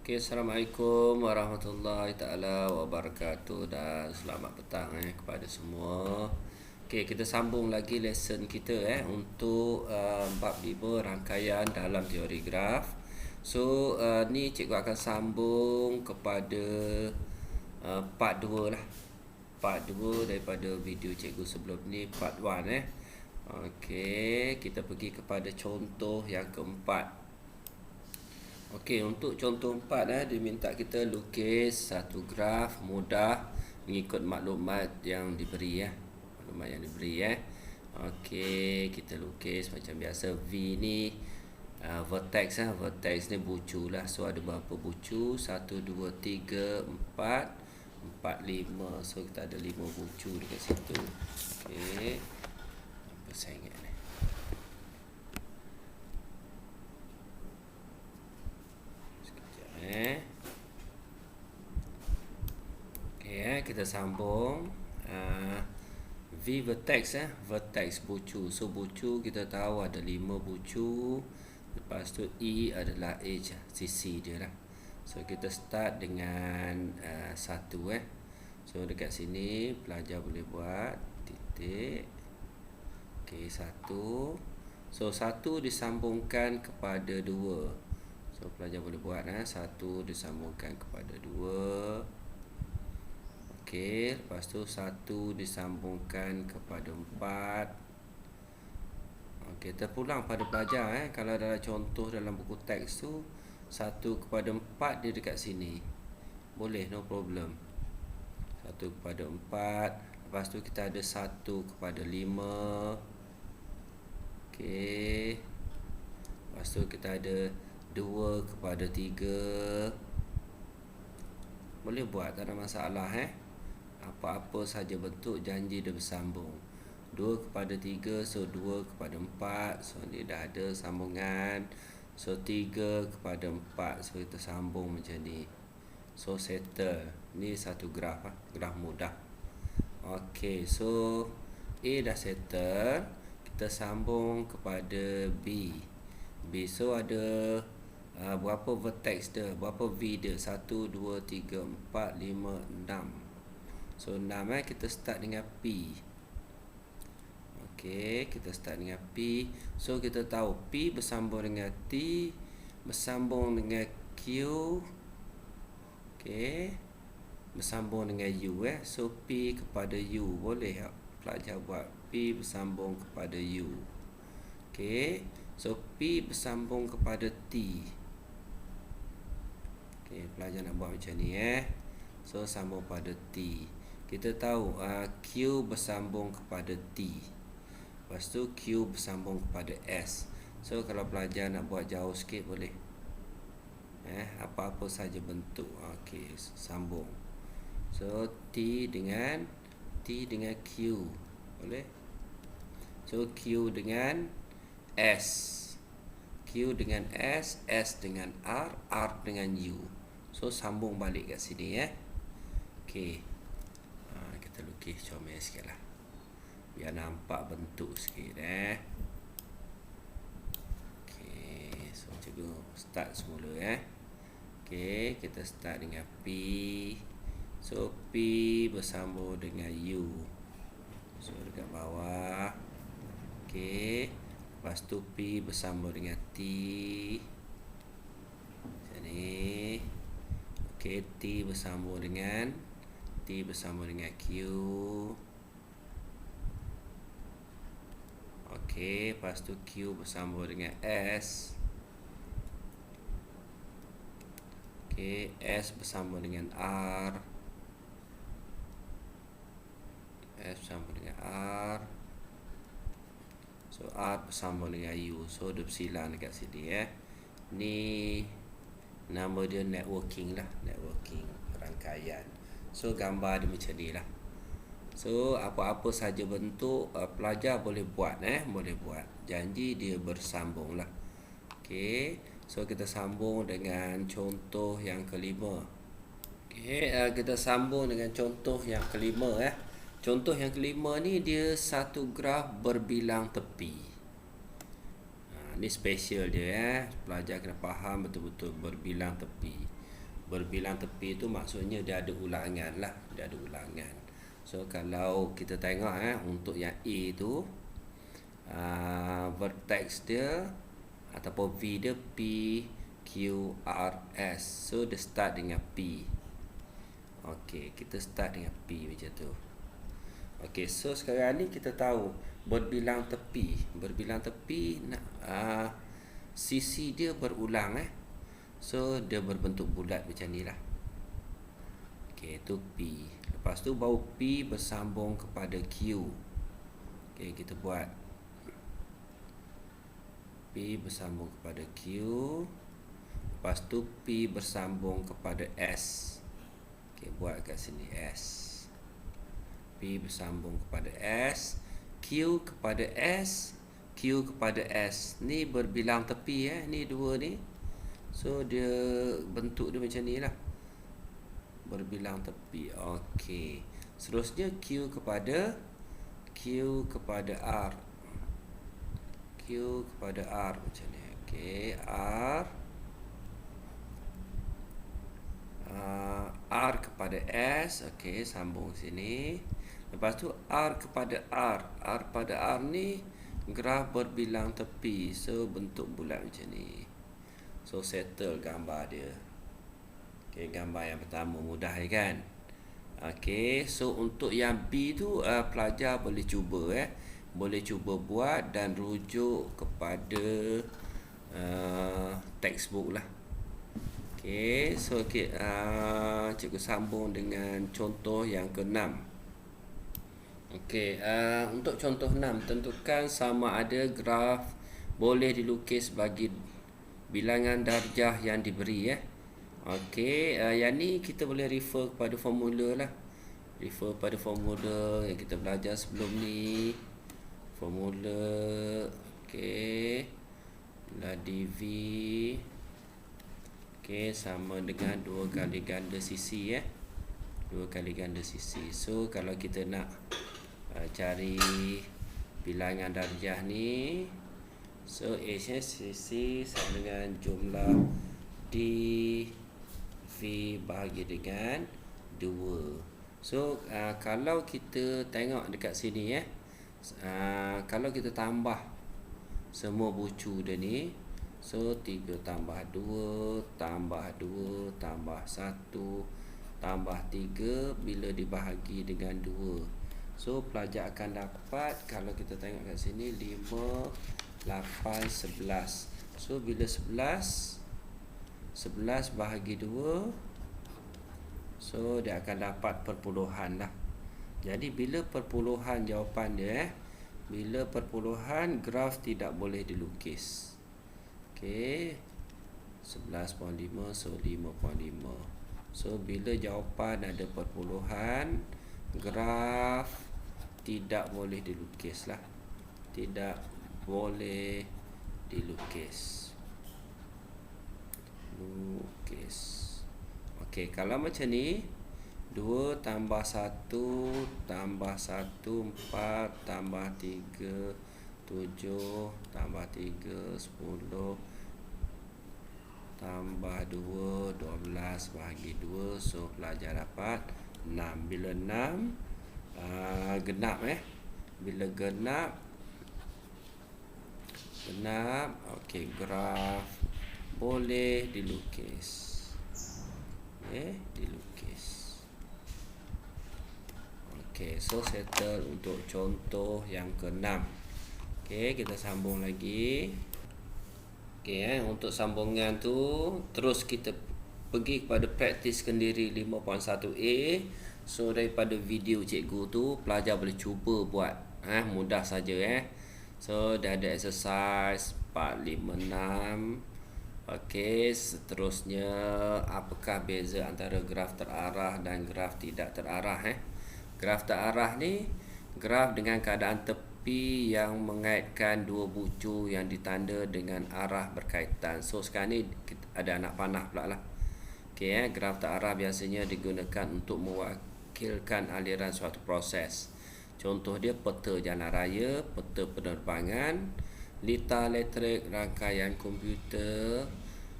Okay, Assalamualaikum warahmatullahi ta'ala wabarakatuh dan selamat petang kepada semua. Okay, kita sambung lagi lesson kita untuk bab 5 rangkaian dalam teori graf. So, ni cikgu akan sambung kepada part 2 lah. Part 2 daripada video cikgu sebelum ni, part 1 Okay, kita pergi kepada contoh yang keempat. Okey, untuk contoh 4 dia minta kita lukis satu graf mudah mengikut maklumat yang diberi Maklumat yang diberi Okey, kita lukis macam biasa. V ni vertex vertex ni bucu lah. So ada berapa bucu? 1 2 3 4 5. So kita ada 5 bucu dekat situ. Okey. Apa saya ingat ni? Okay, kita sambung. V vertex vertex bucu. So bucu kita tahu ada 5 bucu. Lepas tu E adalah edge, sisi dia lah. So kita start dengan 1 So dekat sini pelajar boleh buat titik. Okay, 1. So 1 disambungkan kepada 2. So pelajar boleh buat 1 disambungkan kepada 2. Okey, lepas tu 1 disambungkan kepada 4. Okey, terpulang pada pelajar kalau dalam contoh dalam buku teks tu 1 kepada 4 dia dekat sini. Boleh, no problem. 1 kepada 4. Lepas tu kita ada 1 kepada 5. Okey. Lepas tu kita ada 2 kepada 3. Boleh buat, tak ada masalah Apa-apa saja bentuk janji dia bersambung. 2 kepada 3, so 2 kepada 4. So dia dah ada sambungan. So 3 kepada 4, so kita sambung macam ni. So settle. Ni satu graf graf mudah. Okey, so A dah settle. Kita sambung kepada B. So ada berapa vertex dia, berapa V dia? 1 2 3 4 5 6. So 6 kita start dengan P. Okey, kita start dengan P. So kita tahu P bersambung dengan T, bersambung dengan Q. Okey, bersambung dengan U So P kepada U. Boleh pelajar buat P bersambung kepada U. Okey, so P bersambung kepada T. Okey, pelajar nak buat macam ni So sambung pada T. Kita tahu Q bersambung kepada T. Lepas tu Q bersambung kepada S. So kalau pelajar nak buat jauh sikit boleh. Apa-apa saja bentuk. Okey, sambung. So T dengan Q. Boleh? So Q dengan S. Q dengan S, S dengan R, R dengan U. So sambung balik kat sini Okey. Kita lukis comel sikit lah, biar nampak bentuk sikit Okey, so cikgu start semula Okey, kita start dengan P. So P bersambung dengan U. So dekat bawah. Okey, lepas tu P bersambung dengan T. Macam ni. Okey, T bersambung dengan Q. Okey, lepas tu Q bersambung dengan S. Okey, S bersambung dengan R. S bersambung dengan R. So R bersambung dengan U. So dia bersilang dekat sini Ni nama dia networking lah, networking rangkaian. So gambar dia macam ni lah. So apa-apa saja bentuk pelajar boleh buat boleh buat. Janji dia bersambung lah. Okey, so kita sambung dengan contoh yang kelima. Okey, kita sambung dengan contoh yang kelima Contoh yang kelima ni dia satu graf berbilang tepi. Ni special dia pelajar kena faham betul-betul berbilang tepi. Berbilang tepi tu maksudnya dia ada ulangan lah, dia ada ulangan. So kalau kita tengok untuk yang A tu, vertex dia ataupun V dia P Q R S. So dia start dengan P. Okey, kita start dengan P macam tu. Okey, so sekarang ni kita tahu berbilang tepi. Berbilang tepi nak sisi dia berulang So dia berbentuk bulat macam ni lah. Okey, itu P. Lepas tu baru P bersambung kepada Q. Okey, kita buat P bersambung kepada Q. Lepas tu P bersambung kepada S. Okey, buat kat sini S. P bersambung kepada S, Q kepada S, Q kepada S. Ni berbilang tepi ni dua ni. So dia bentuk dia macam ni lah. Berbilang tepi. Okey. Seterusnya Q kepada R. Q kepada R macam ni. Okey, R kepada S. Okey, sambung sini. Lepas tu R kepada R. R pada R ni graf berbilang tepi. So bentuk bulat macam ni. So settle gambar dia. Okey, gambar yang pertama mudah kan? Okey, so untuk yang B tu pelajar boleh cuba boleh cuba buat dan rujuk kepada textbook lah. Okey, so cikgu sambung dengan contoh yang ke-6. Okey, untuk contoh 6, tentukan sama ada graf boleh dilukis bagi bilangan darjah yang diberi Okey, yang ni kita boleh refer kepada formula lah. Refer pada formula yang kita belajar sebelum ni. Formula okey, dV okey sama dengan 2 kali ganda sisi 2 kali ganda sisi. So kalau kita nak cari bilangan darjah ni, so H nya sisi sama dengan jumlah dV bahagi dengan 2. So kalau kita tengok dekat sini kalau kita tambah semua bucu dia ni, so 3 tambah 2 tambah 2 tambah 1 tambah 3 bila dibahagi dengan 2. So pelajar akan dapat, kalau kita tengok kat sini 5, 8, 11. So bila 11 bahagi 2, so dia akan dapat perpuluhan lah. Jadi bila perpuluhan jawapan dia bila perpuluhan, graf tidak boleh dilukis. Okey, 11.5, so 5.5. So bila jawapan ada perpuluhan, graf tidak boleh dilukis lah. Tidak boleh dilukis. Lukis. Okey, kalau macam ni 2 tambah 1 tambah 1 4 tambah 3 7 tambah 3 10 tambah 2 12 bahagi 2. So pelajar dapat 6. Bila 6 genap bila genap okey, graf boleh dilukis. Dilukis. Okey, so settle untuk contoh yang ke-6. Okey, kita sambung lagi. Okey, untuk sambungan tu terus kita pergi kepada praktis sendiri 5.1a. So daripada video cikgu tu pelajar boleh cuba buat mudah saja So dah ada exercise 4, 5, 6. Okey, seterusnya apakah beza antara graf terarah dan graf tidak terarah Graf terarah ni graf dengan keadaan tepi yang mengaitkan dua bucu yang ditanda dengan arah berkaitan. So sekarang ni ada anak panah pula lah. Okey, graf terarah biasanya digunakan untuk mewakilkan aliran suatu proses. Contoh dia peta jalan raya, peta penerbangan, lita elektrik, rangkaian komputer,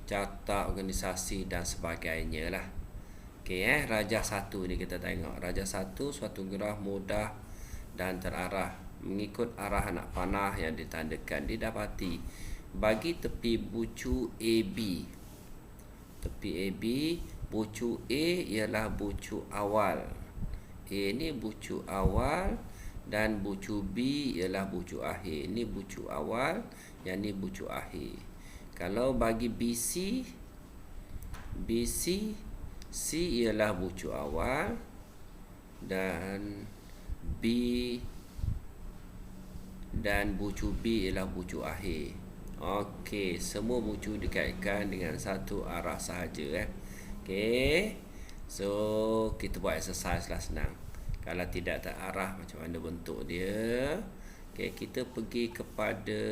carta organisasi dan sebagainya lah. Okey, rajah 1 ni kita tengok. Rajah 1 suatu graf mudah dan terarah mengikut arah anak panah yang ditandakan. Didapati bagi tepi bucu AB. Tepi AB, bucu A ialah bucu awal. A ni bucu awal dan bucu B ialah bucu akhir. Ini bucu awal, yang ni bucu akhir. Kalau bagi BC, C ialah bucu awal dan bucu B ialah bucu akhir. Okey, semua bucu dikaitkan dengan satu arah sahaja Okey. So, kita buat exercise lah, senang. Kalau tidak terarah macam mana bentuk dia. Okey, kita pergi kepada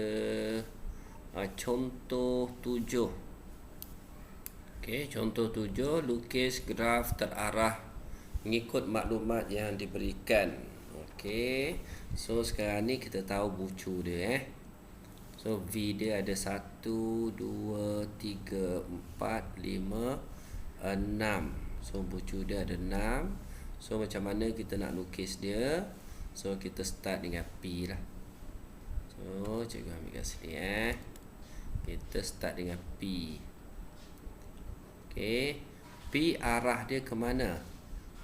contoh 7. Okey, contoh 7, lukis graf terarah mengikut maklumat yang diberikan. Okey. So sekarang ni kita tahu bucu dia So V dia ada 1 2 3 4 5 6. So bucu dia ada 6. So macam mana kita nak lukis dia? So kita start dengan P lah. So cikgu ambil kat sini Kita start dengan P. Okey, P arah dia ke mana?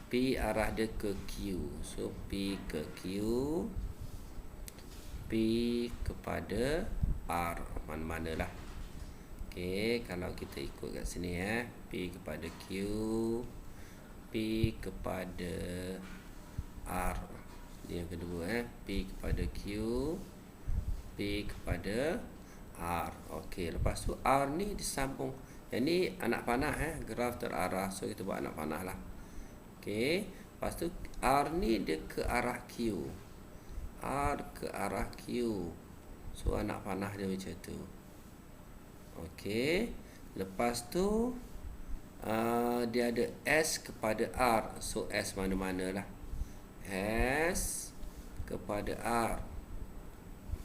P arah dia ke Q. So P ke Q, P kepada R, mana-manalah. Okey, kalau kita ikut kat sini P kepada Q, P kepada R. Ini yang kedua P kepada Q, P kepada R. Okey, lepas tu R ni disambung. Yang ni anak panah graf terarah. So kita buat anak panah lah. Okey, lepas tu R ni dia ke arah Q. R ke arah Q. So anak panah dia macam tu. Okey, lepas tu dia ada S kepada R. So S mana-mana lah. S kepada R.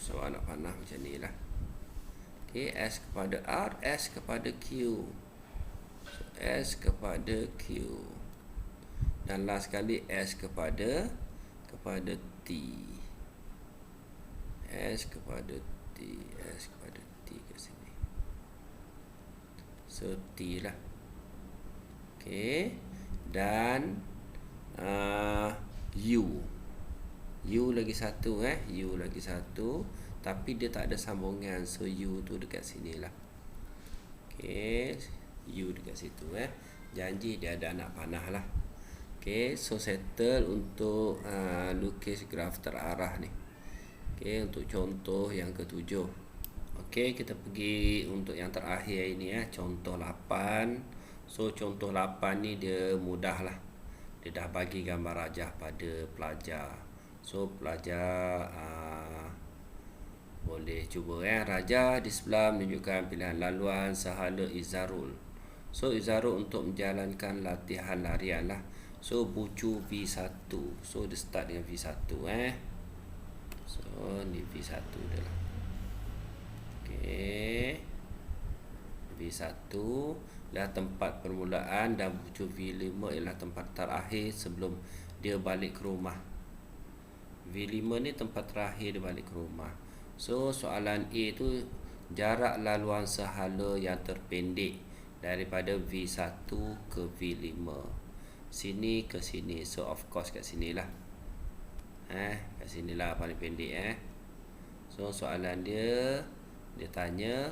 So anak panah macam ni lah. Okay, S kepada R, S kepada Q. So, S kepada Q. Dan last sekali S kepada T. S kepada T. S kepada T ke sini. So T lah. Okay. Dan U. U lagi satu U lagi satu. Tapi dia tak ada sambungan. So U tu dekat sini lah. Okay, U dekat situ Janji dia ada anak panah lah. Okay, so settle untuk lukis graf terarah ni. Okay, untuk contoh yang ketujuh. Okay, kita pergi untuk yang terakhir ini contoh 8. So contoh 8 ni dia mudah lah. Dia dah bagi gambar rajah pada pelajar. So pelajar boleh cuba rajah di sebelah menunjukkan pilihan laluan sahala Izharul. So Izharul untuk menjalankan latihan larian lah. So bucu V1. So dia start dengan V1 So ni V1 dia lah. Okey, V1 adalah tempat permulaan dan bucu V5 ialah tempat terakhir sebelum dia balik ke rumah. V5 ni tempat terakhir dia balik ke rumah. So soalan A tu jarak laluan sehala yang terpendek daripada V1 ke V5. Sini ke sini. So of course kat sinilah. Kat sinilah paling pendek So soalan dia tanya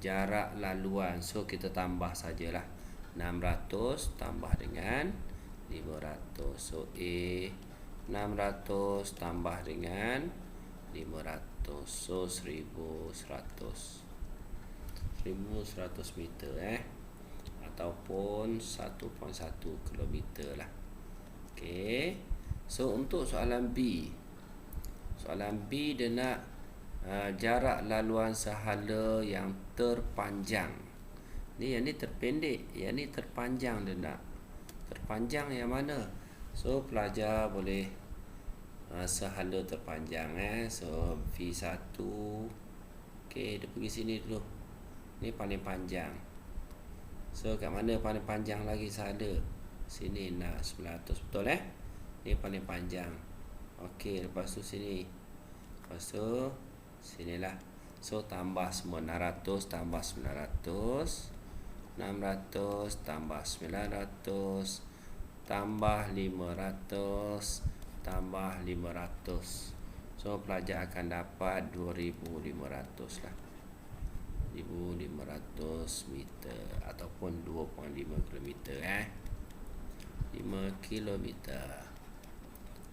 jarak laluan. So kita tambah sajalah. 600 tambah dengan 500. So A 600 tambah dengan 500. So 1100 meter ataupun 1.1 kilometer lah. Okey. So untuk soalan B. Soalan B dia nak jarak laluan sehala yang terpanjang. Yang ni terpendek, yang ni terpanjang dia nak. Terpanjang yang mana? So pelajar boleh sehala terpanjang So V1. Okey, dia pergi sini dulu. Ni paling panjang. So kat mana paling panjang lagi saya ada? Sini 900, betul Ni paling panjang. Okey, lepas tu sini. Lepas tu sinilah. So tambah semua 600 tambah 900, 600 tambah 900 tambah 500 tambah 500. So pelajar akan dapat 2500 lah. 1500 meter ataupun 2.5 kilometer 5 kilometer.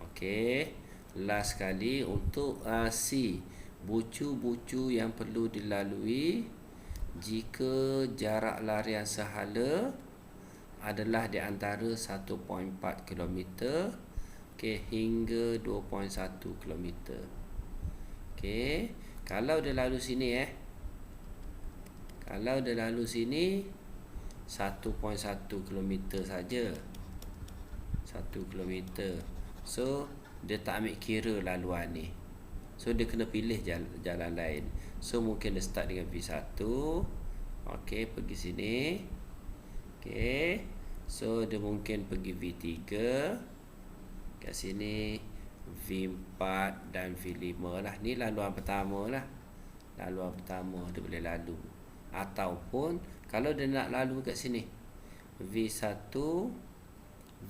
Okey, last kali untuk C, bucu-bucu yang perlu dilalui jika jarak larian sehala adalah di antara 1.4 km hingga 2.1 km. Okey, kalau dia lalu sini kalau dia lalu sini 1.1 km saja. 1 km. So dia tak ambil kira laluan ni. So dia kena pilih jalan lain. So mungkin dia start dengan V1. Okey, pergi sini. Okey. So dia mungkin pergi V3. Kat sini V4 dan V5 lah. Ni laluan pertama lah. Laluan pertama dia boleh lalu. Ataupun kalau dia nak lalu kat sini V1,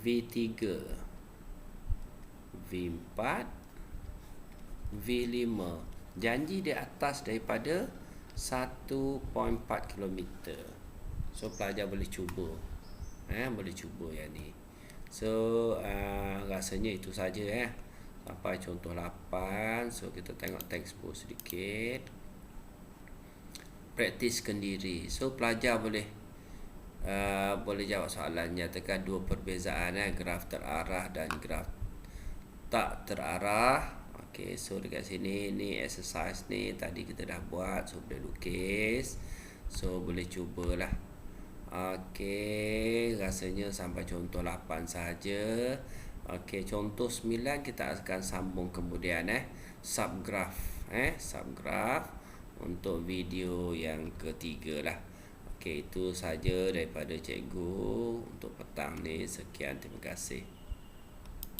V3, V4, V5. Janji dia atas daripada 1.4 km. So pelajar boleh cuba. Boleh cuba yang ni. So rasanya itu saja sampai contoh 8. So kita tengok textbook sedikit. Praktiskan diri. So pelajar boleh jawab soalan. Nyatakan dua perbezaan graf terarah dan graf tak terarah. Okey, so dekat sini ni exercise ni tadi kita dah buat. So boleh lukis. So boleh cubalah. Okey, rasanya sampai contoh 8 saja. Okey, contoh 9 kita akan sambung kemudian subgraf subgraf untuk video yang ketiga lah. Okey, itu saja daripada cikgu untuk petang ni. Sekian, terima kasih.